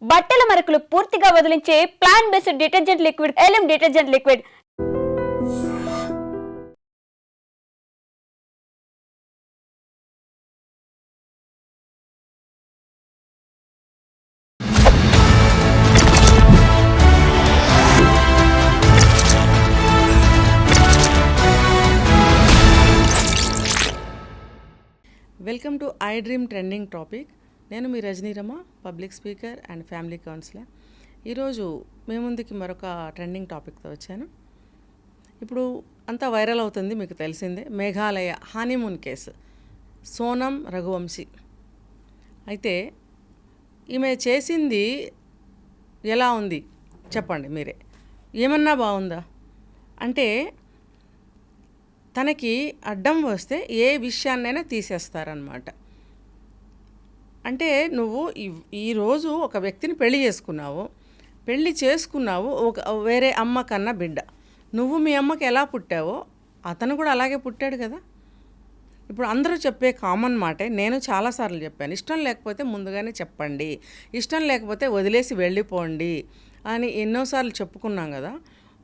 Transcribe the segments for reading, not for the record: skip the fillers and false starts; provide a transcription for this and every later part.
బట్టల మరకలు పూర్తిగా వదిలించే plant based detergent liquid Elim detergent liquid. Welcome to I dream trending topic. నేను మీ Rajanirama, public speaker and family counsellor. ఈరోజు మీ ముందుకి మరొక ట్రెండింగ్ టాపిక్తో వచ్చాను. ఇప్పుడు అంతా వైరల్ అవుతుంది, మీకు తెలిసిందే. Meghalaya honeymoon case, Sonam Raghuvanshi. అయితే ఈమె చేసింది ఎలా ఉంది చెప్పండి మీరే. ఏమన్నా బాగుందా అంటే, తనకి అడ్డం వస్తే ఏ విషయాన్నైనా తీసేస్తారనమాట. అంటే నువ్వు ఈరోజు ఒక వ్యక్తిని పెళ్లి చేసుకున్నావు ఒక వేరే అమ్మ కన్నా బిడ్డ. నువ్వు మీ అమ్మకి ఎలా పుట్టావో అతను కూడా అలాగే పుట్టాడు కదా. ఇప్పుడు అందరూ చెప్పే కామన్ మాటే, నేను చాలాసార్లు చెప్పాను, ఇష్టం లేకపోతే ముందుగానే చెప్పండి, ఇష్టం లేకపోతే వదిలేసి వెళ్ళిపోండి అని ఎన్నోసార్లు చెప్పుకున్నాం కదా.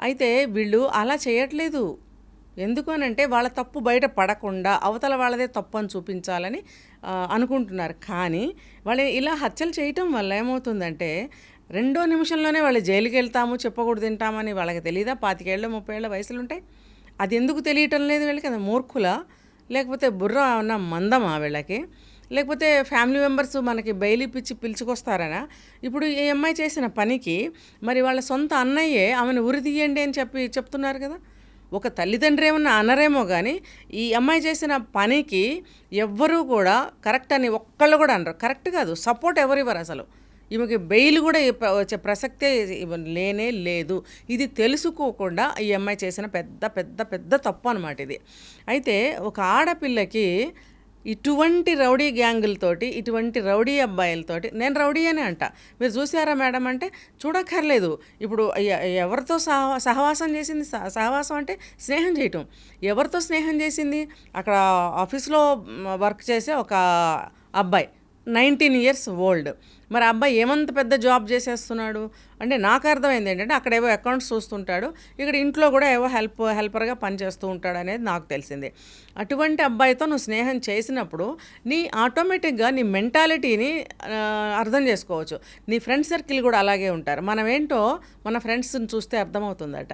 అయితే వీళ్ళు అలా చేయట్లేదు. ఎందుకు అనంటే, వాళ్ళ తప్పు బయట పడకుండా అవతల వాళ్ళదే తప్పు అని చూపించాలని అనుకుంటున్నారు. కానీ వాళ్ళు ఇలా హత్యలు చేయటం వల్ల ఏమవుతుందంటే, 2వ నిమిషంలోనే వాళ్ళు జైలుకి వెళ్తాము, చెప్పకూడదు తింటామని వాళ్ళకి తెలీదా? 25 ఏళ్ళు 30 ఏళ్ళ వయసులు ఉంటాయి. అది ఎందుకు తెలియటం లేదు వీళ్ళకి? అది మూర్ఖులా, లేకపోతే బుర్ర ఉన్న మందమా వీళ్ళకి, లేకపోతే ఫ్యామిలీ మెంబర్స్ మనకి బెయిల్ ఇప్పించి పిలుచుకొస్తారనా? ఇప్పుడు ఈ అమ్మాయి చేసిన పనికి మరి వాళ్ళ సొంత అన్నయ్యే ఆమెను ఉరి తీయండి అని చెప్తున్నారు కదా. ఒక తల్లిదండ్రి ఏమన్నా అనరేమో కానీ, ఈ అమ్మాయి చేసిన పనికి ఎవ్వరూ కూడా కరెక్ట్ అని ఒక్కళ్ళు కూడా అనరు. కరెక్ట్ కాదు, సపోర్ట్ ఎవరివ్వరు అసలు. ఈమెకి బెయిల్ కూడా వచ్చే ప్రసక్తే లేనే లేదు. ఇది తెలుసుకోకుండా ఈ అమ్మాయి చేసిన పెద్ద పెద్ద పెద్ద తప్పు అనమాట ఇది. అయితే ఒక ఆడపిల్లకి ఇటువంటి రౌడీ గ్యాంగులతోటి, ఇటువంటి రౌడీ అబ్బాయిలతోటి, నేను రౌడీ అని అంట, మీరు చూసారా మేడం అంటే చూడక్కర్లేదు. ఇప్పుడు ఎవరితో సహవాసం చేసింది? సహవాసం అంటే స్నేహం చేయటం. ఎవరితో స్నేహం చేసింది? అక్కడ ఆఫీస్లో వర్క్ చేసే ఒక అబ్బాయి, 19 years ఓల్డ్. మరి అబ్బాయి ఏమంత పెద్ద జాబ్ చేసేస్తున్నాడు అంటే, నాకు అర్థమైంది ఏంటంటే, అక్కడేవో అకౌంట్స్ చూస్తుంటాడు, ఇక్కడ ఇంట్లో కూడా ఏవో హెల్పర్గా పనిచేస్తూ ఉంటాడు అనేది నాకు తెలిసింది. అటువంటి అబ్బాయితో నువ్వు స్నేహం చేసినప్పుడు నీ ఆటోమేటిక్గా నీ మెంటాలిటీని అర్థం చేసుకోవచ్చు. నీ ఫ్రెండ్ సర్కిల్ కూడా అలాగే ఉంటారు. మనం ఏంటో మన ఫ్రెండ్స్ని చూస్తే అర్థమవుతుందట.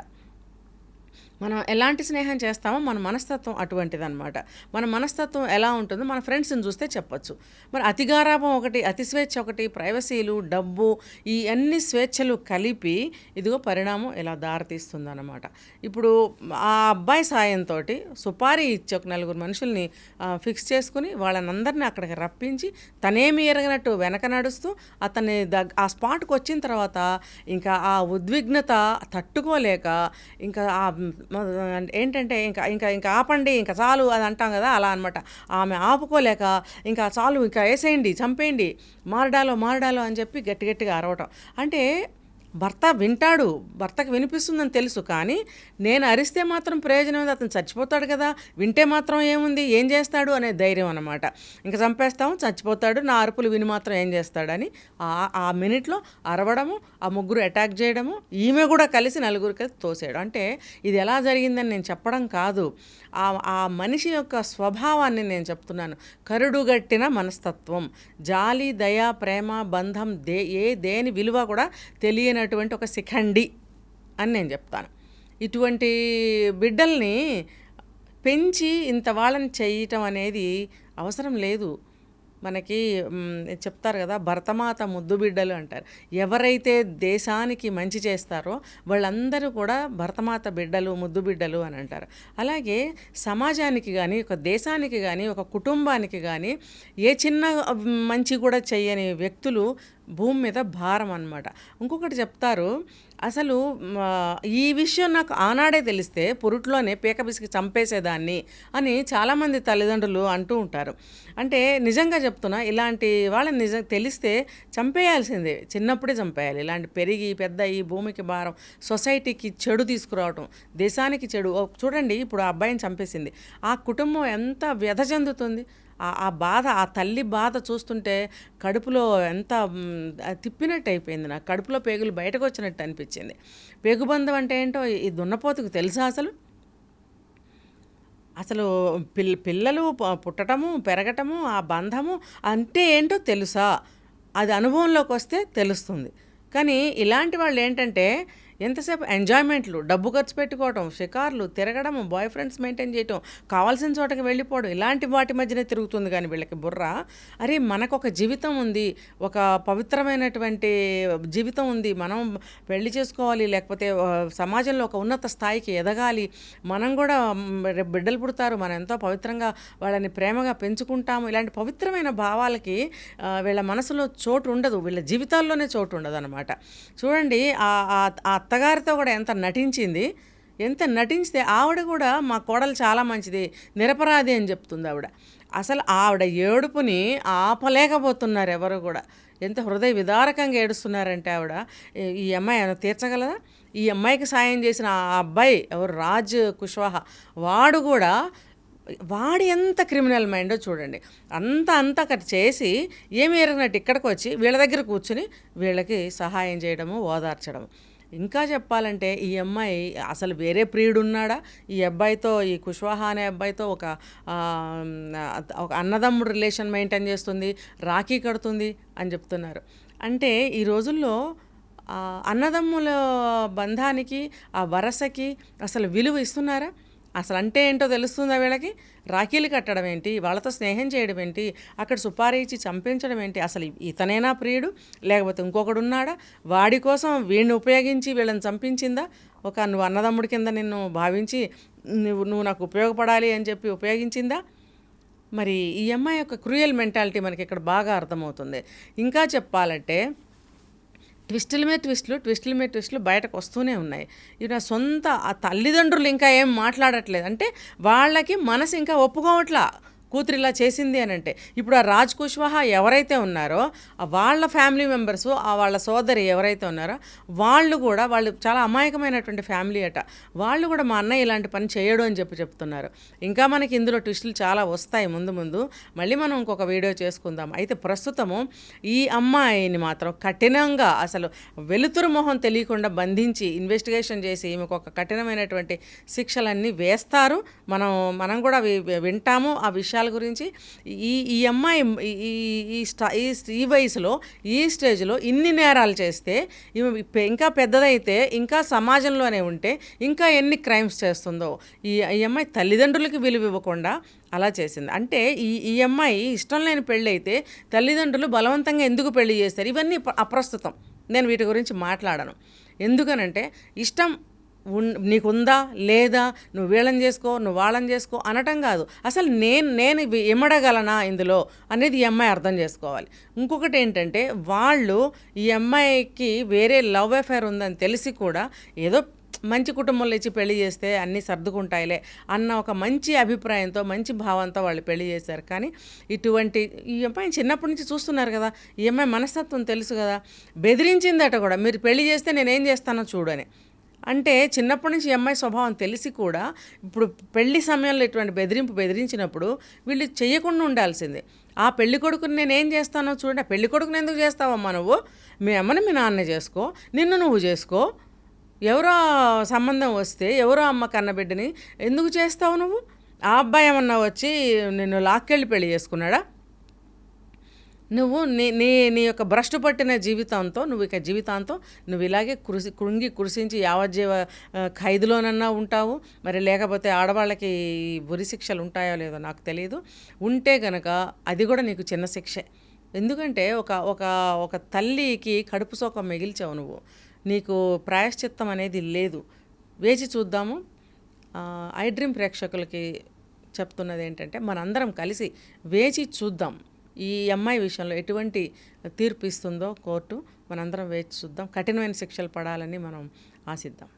మనం ఎలాంటి స్నేహం చేస్తామో మన మనస్తత్వం అటువంటిదన్నమాట. మన మనస్తత్వం ఎలా ఉంటుందో మన ఫ్రెండ్స్ని చూస్తే చెప్పచ్చు. మరి అతిగారాభం ఒకటి, అతి స్వేచ్ఛ ఒకటి, ప్రైవసీలు, డబ్బు, ఈ అన్ని స్వేచ్ఛలు కలిపి ఇదిగో పరిణామం ఇలా దారితీస్తుందన్నమాట. ఇప్పుడు ఆ అబ్బాయి సాయంతో సుపారీ ఇచ్చి ఒక 4 మనుషుల్ని ఫిక్స్ చేసుకుని వాళ్ళనందరినీ అక్కడికి రప్పించి, తనేమి ఎరగనట్టు వెనక నడుస్తూ అతన్ని ఆ స్పాట్కి వచ్చిన తర్వాత ఇంకా ఆ ఉద్విగ్నత తట్టుకోలేక ఇంకా ఏంటంటే ఇంకా ఇంకా ఇంకా ఆపండి, ఇంకా చాలు అది అంటాం కదా, అలా అనమాట. ఆమె ఆపుకోలేక ఇంకా చాలు, ఇంకా వేసేయండి, చంపేయండి, మారడాలో అని చెప్పి గట్టిగా అరవటం. అంటే భర్త వింటాడు, భర్తకు వినిపిస్తుందని తెలుసు, కానీ నేను అరిస్తే మాత్రం ప్రయోజనం ఉంది, అతను చచ్చిపోతాడు కదా, వింటే మాత్రం ఏముంది, ఏం చేస్తాడు అనే ధైర్యం అన్నమాట. ఇంకా చంపేస్తాము, చచ్చిపోతాడు, నా అరుపులు విని మాత్రం ఏం చేస్తాడని ఆ మినిట్లో అరవడము, ఆ ముగ్గురు అటాక్ చేయడము, ఈమె కూడా కలిసి 4గురికి తోసేయడం. అంటే ఇది ఎలా జరిగిందని నేను చెప్పడం కాదు, ఆ మనిషి యొక్క స్వభావాన్ని నేను చెప్తున్నాను. కరుడుగట్టిన మనస్తత్వం, జాలి, దయ, ప్రేమ, బంధం, దేని విలువ కూడా తెలియనటువంటి ఒక శిఖండి అని నేను చెప్తాను. ఇటువంటి బిడ్డల్ని పెంచి ఇంత వాళ్ళని చేయటం అనేది అవసరం లేదు. మనకి చెప్తారు కదా, భరతమాత ముద్దు బిడ్డలు అంటారు. ఎవరైతే దేశానికి మంచి చేస్తారో వాళ్ళందరూ కూడా భరతమాత బిడ్డలు, ముద్దు బిడ్డలు అని అంటారు. అలాగే సమాజానికి కానీ, ఒక దేశానికి కానీ, ఒక కుటుంబానికి కానీ ఏ చిన్న మంచి కూడా చేయని వ్యక్తులు భూమి మీద భారం అన్నమాట. ఇంకొకటి చెప్తారు, అసలు ఈ విషయం నాకు ఆనాడే తెలిస్తే పురుట్లోనే పీక పిసికి చంపేసేదాన్ని అని చాలామంది తల్లిదండ్రులు అంటూ ఉంటారు. అంటే నిజంగా చెప్తున్నా, ఇలాంటి వాళ్ళని తెలిస్తే చంపేయాల్సిందే, చిన్నప్పుడే చంపేయాలి. ఇలాంటి పెరిగి పెద్ద ఈ భూమికి భారం, సొసైటీకి చెడు తీసుకురావటం, దేశానికి చెడు. చూడండి, ఇప్పుడు ఆ అబ్బాయిని చంపేసింది, ఆ కుటుంబం ఎంత వ్యధ చెందుతుంది. ఆ బాధ, ఆ తల్లి బాధ చూస్తుంటే కడుపులో ఎంత తిప్పినట్టు అయిపోయింది. నాకు కడుపులో పేగులు బయటకు వచ్చినట్టు అనిపించింది. పేగుబంధం అంటే ఏంటో ఈ దున్నపోతుకు తెలుసా అసలు? అసలు పిల్లలు పుట్టటము, పెరగటము, ఆ బంధము అంటే ఏంటో తెలుసా? అది అనుభవంలోకి వస్తే తెలుస్తుంది. కానీ ఇలాంటి వాళ్ళు ఏంటంటే ఎంతసేపు ఎంజాయ్మెంట్లు, డబ్బు ఖర్చు పెట్టుకోవటం, షికార్లు, తిరగడము, బాయ్ ఫ్రెండ్స్ మెయింటైన్ చేయటం, కావాల్సిన చోటకి వెళ్ళిపోవడం, ఇలాంటి వాటి మధ్యనే తిరుగుతుంది. కానీ వీళ్ళకి బుర్ర, అరే మనకు ఒక జీవితం ఉంది, ఒక పవిత్రమైనటువంటి జీవితం ఉంది, మనం పెళ్లి చేసుకోవాలి, లేకపోతే సమాజంలో ఒక ఉన్నత స్థాయికి ఎదగాలి, మనం కూడా రేపు బిడ్డలు పుడతారు, మనం ఎంతో పవిత్రంగా వాళ్ళని ప్రేమగా పెంచుకుంటాము, ఇలాంటి పవిత్రమైన భావాలకి వీళ్ళ మనసులో చోటు ఉండదు, వీళ్ళ జీవితాల్లోనే చోటు ఉండదు అనమాట. చూడండి, ఆ అత్తగారితో కూడా ఎంత నటించింది, ఎంత నటించితే ఆవిడ కూడా మా కోడలు చాలా మంచిది, నిరపరాధి అని చెప్తుంది ఆవిడ. అసలు ఆవిడ ఏడుపుని ఆపలేకపోతున్నారు ఎవరు కూడా. ఎంత హృదయ విదారకంగా ఏడుస్తున్నారంటే ఆవిడ, ఈ అమ్మాయి ఏమైనా తీర్చగలదా? ఈ అమ్మాయికి సాయం చేసిన ఆ అబ్బాయి ఎవరు, రాజ్ కుష్వాహా, వాడు కూడా వాడి ఎంత క్రిమినల్ మైండో చూడండి. అంతా అక్కడ చేసి ఏమి ఎరగనట్టు ఇక్కడికి వచ్చి వీళ్ళ దగ్గర కూర్చుని వీళ్ళకి సహాయం చేయడము, ఓదార్చడము. ఇంకా చెప్పాలంటే ఈ అమ్మాయి అసలు వేరే ప్రియుడు ఉన్నాడా? ఈ అబ్బాయితో, ఈ కుష్వాహా అనే అబ్బాయితో ఒక అన్నదమ్ముడు రిలేషన్ మెయింటైన్ చేస్తుంది, రాఖీ కడుతుంది అని చెప్తున్నారు. అంటే ఈ రోజుల్లో అన్నదమ్ముల బంధానికి, ఆ వరసకి అసలు విలువ ఇస్తున్నారా? అసలు అంటే ఏంటో తెలుస్తుందా వీళ్ళకి? రాఖీలు కట్టడం ఏంటి, వాళ్ళతో స్నేహం చేయడం ఏంటి, అక్కడ సుపారీ ఇచ్చి చంపించడం ఏంటి? అసలు ఇతనేనా ప్రియుడు, లేకపోతే ఇంకొకడు ఉన్నాడా? వాడి కోసం వీడిని ఉపయోగించి వీళ్ళని చంపించిందా? నువ్వు అన్నదమ్ముడి కింద నిన్ను భావించి నువ్వు నాకు ఉపయోగపడాలి అని చెప్పి ఉపయోగించిందా? మరి ఈ అమ్మాయి యొక్క క్రూయల్ మెంటాలిటీ మనకి ఇక్కడ బాగా అర్థమవుతుంది. ఇంకా చెప్పాలంటే ట్విస్టుల మీద ట్విస్టులు బయటకు వస్తూనే ఉన్నాయి. ఇవి నా సొంత ఆ తల్లిదండ్రులు ఇంకా ఏం మాట్లాడట్లేదు, అంటే వాళ్ళకి మనసు ఇంకా ఒప్పుకోవట్లా కూతురు ఇలా చేసింది అని అంటే. ఇప్పుడు ఆ రాజ్ కుష్వాహా ఎవరైతే ఉన్నారో వాళ్ళ ఫ్యామిలీ మెంబర్స్, వాళ్ళ సోదరి ఎవరైతే ఉన్నారో వాళ్ళు చాలా అమాయకమైనటువంటి ఫ్యామిలీ అట. వాళ్ళు కూడా మా అన్నయ్య ఇలాంటి పని చేయడు అని చెప్తున్నారు. ఇంకా మనకి ఇందులో ట్విస్టులు చాలా వస్తాయి ముందు మళ్ళీ మనం ఇంకొక వీడియో చేసుకుందాం. అయితే ప్రస్తుతము ఈ అమ్మాయిని మాత్రం కఠినంగా, అసలు వెలుతురు మొహం తెలియకుండా బంధించి ఇన్వెస్టిగేషన్ చేసి ఈమెకు ఒక కఠినమైనటువంటి శిక్షలన్నీ వేస్తారు. మనం కూడా వింటాము ఆ విషయాలు గురించి. ఈ అమ్మాయి ఈ వయసులో, ఈ స్టేజ్లో ఇన్ని నేరాలు చేస్తే, ఇంకా పెద్దదైతే, ఇంకా సమాజంలోనే ఉంటే ఇంకా ఎన్ని క్రైమ్స్ చేస్తుందో. ఈ అమ్మాయి తల్లిదండ్రులకి విలువ ఇవ్వకుండా అలా చేసింది. అంటే ఈ అమ్మాయి ఇష్టం లేని పెళ్ళి అయితే తల్లిదండ్రులు బలవంతంగా ఎందుకు పెళ్లి చేస్తారు? ఇవన్నీ అప్రస్తుతం, నేను వీటి గురించి మాట్లాడను. ఎందుకనంటే ఇష్టం నీకుందా లేదా, నువ్వు వీళ్ళని చేసుకో, నువ్వు వాళ్ళని చేసుకో అనటం కాదు. అసలు నేను ఇమ్మడగలనా ఇందులో అనేది ఈ అమ్మాయి అర్థం చేసుకోవాలి. ఇంకొకటి ఏంటంటే, వాళ్ళు ఈ అమ్మాయికి వేరే లవ్ అఫైర్ ఉందని తెలిసి కూడా ఏదో మంచి కుటుంబంలో ఇచ్చి పెళ్లి చేస్తే అన్నీ సర్దుకుంటాయిలే అన్న ఒక మంచి అభిప్రాయంతో, మంచి భావంతో వాళ్ళు పెళ్లి చేశారు. కానీ ఈ అమ్మాయిని చిన్నప్పటి నుంచి చూస్తున్నారు కదా, ఈ అమ్మాయి మనస్తత్వం తెలుసు కదా. బెదిరించిందట కూడా, మీరు పెళ్లి చేస్తే నేనేం చేస్తానో చూడని. అంటే చిన్నప్పటి నుంచి ఈ అమ్మాయి స్వభావం తెలిసి కూడా ఇప్పుడు పెళ్లి సమయంలో ఇటువంటి బెదిరించినప్పుడు వీళ్ళు చేయకుండా ఉండాల్సిందే. ఆ పెళ్లి కొడుకుని నేనేం చేస్తానో చూడండి. ఆ పెళ్లి కొడుకుని ఎందుకు చేస్తావమ్మా నువ్వు? మీ అమ్మని మీ నాన్న చేసుకో, నిన్ను నువ్వు చేసుకో. ఎవరో సంబంధం వస్తే ఎవరో అమ్మ కన్నబిడ్డని ఎందుకు చేస్తావు నువ్వు? ఆ అబ్బాయి ఏమన్నా వచ్చి నిన్ను లాక్కెళ్ళి పెళ్లి చేసుకున్నాడా? నువ్వు నీ యొక్క భ్రష్టు పట్టిన జీవితంతో నువ్వు ఇలాగే కృషించి యావజ్జీవ ఖైదులోనన్నా ఉంటావు. మరి లేకపోతే ఆడవాళ్ళకి ఉరి శిక్షలు ఉంటాయో లేదో నాకు తెలియదు. ఉంటే గనక అది కూడా నీకు చిన్న శిక్షే. ఎందుకంటే ఒక తల్లికి కడుపు సోకం మిగిల్చావు నువ్వు. నీకు ప్రాయశ్చిత్తం అనేది లేదు. వేచి చూద్దాము. ఐ డ్రీమ్ ప్రేక్షకులకి చెప్తున్నది ఏంటంటే, మనందరం కలిసి వేచి చూద్దాం. ఈ అమ్మాయి విషయంలో ఎటువంటి తీర్పు ఇస్తుందో కోర్టు, మనందరం వేచి చూద్దాం. కఠినమైన శిక్షలు పడాలని మనం ఆశిద్దాం.